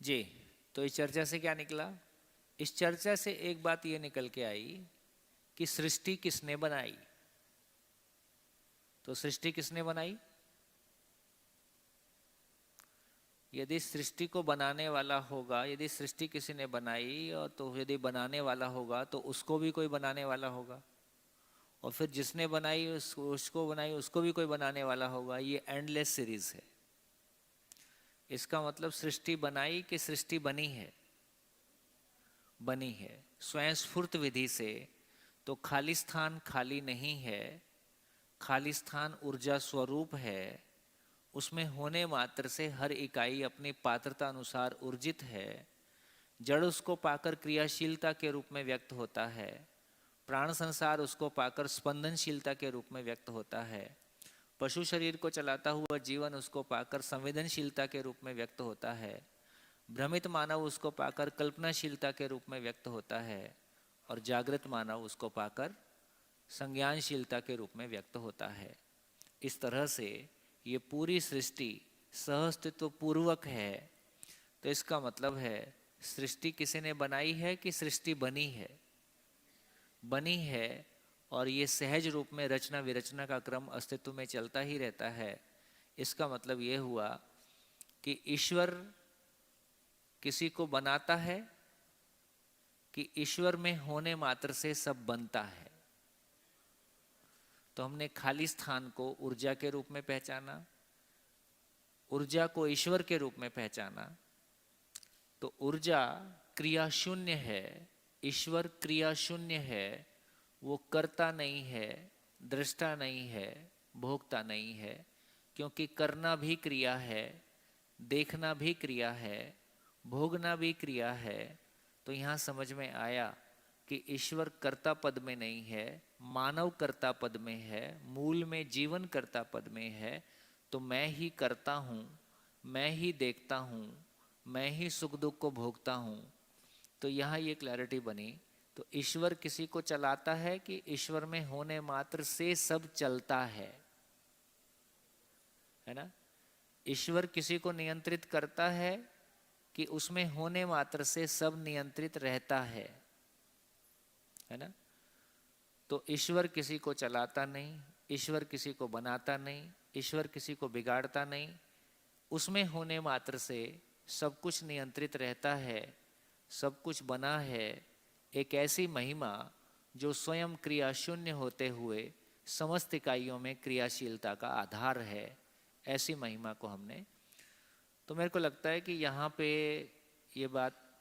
जी। तो इस चर्चा से क्या निकला? इस चर्चा से एक बात ये निकल के आई कि सृष्टि किसने बनाई। तो सृष्टि किसने बनाई? यदि सृष्टि को बनाने वाला होगा, यदि सृष्टि किसी ने बनाई और तो यदि बनाने वाला होगा तो उसको भी कोई बनाने वाला होगा, और फिर जिसने बनाई उसको बनाई उसको भी कोई बनाने वाला होगा। ये एंडलेस सीरीज है। इसका मतलब सृष्टि बनाई कि सृष्टि बनी है? बनी है स्वयं स्फूर्त विधि से। तो खाली स्थान खाली नहीं है, खाली स्थान ऊर्जा स्वरूप है। उसमें होने मात्र से हर इकाई अपनी पात्रता अनुसार ऊर्जित है। जड़ उसको पाकर क्रियाशीलता के रूप में व्यक्त होता है, प्राण संसार उसको पाकर स्पंदनशीलता के रूप में व्यक्त होता है, पशु शरीर को चलाता हुआ जीवन उसको पाकर संवेदनशीलता के रूप में व्यक्त होता है, भ्रमित मानव उसको पाकर कल्पनाशीलता के रूप में व्यक्त होता है, और जागृत मानव उसको पाकर संज्ञानशीलता के रूप में व्यक्त होता है। इस तरह से ये पूरी सृष्टि सहअस्तित्व पूर्वक है। तो इसका मतलब है सृष्टि किसी ने बनाई है कि सृष्टि बनी है? बनी है। और ये सहज रूप में रचना विरचना का क्रम अस्तित्व में चलता ही रहता है। इसका मतलब ये हुआ कि ईश्वर किसी को बनाता है कि ईश्वर में होने मात्र से सब बनता है। तो हमने खाली स्थान को ऊर्जा के रूप में पहचाना, ऊर्जा को ईश्वर के रूप में पहचाना। तो ऊर्जा क्रिया शून्य है, ईश्वर क्रिया शून्य है। वो करता नहीं है, दृष्टा नहीं है, भोगता नहीं है। क्योंकि करना भी क्रिया है, देखना भी क्रिया है, भोगना भी क्रिया है। तो यहाँ समझ में आया कि ईश्वर कर्ता पद में नहीं है, मानव कर्ता पद में है, मूल में जीवन कर्ता पद में है। तो मैं ही करता हूँ, मैं ही देखता हूँ, मैं ही सुख दुख को भोगता हूँ। तो यहाँ ये क्लैरिटी बनी। तो ईश्वर किसी को चलाता है कि ईश्वर में होने मात्र से सब चलता है ना? ईश्वर किसी को नियंत्रित करता है कि उसमें होने मात्र से सब नियंत्रित रहता है ना? तो ईश्वर किसी को चलाता नहीं, ईश्वर किसी को बनाता नहीं, ईश्वर किसी को बिगाड़ता नहीं। उसमें होने मात्र से सब कुछ नियंत्रित रहता है, सब कुछ बना है। एक ऐसी महिमा जो स्वयं क्रिया शून्य होते हुए समस्त इकाइयों में क्रियाशीलता का आधार है। ऐसी महिमा को हमने, तो मेरे को लगता है कि यहाँ पे ये बात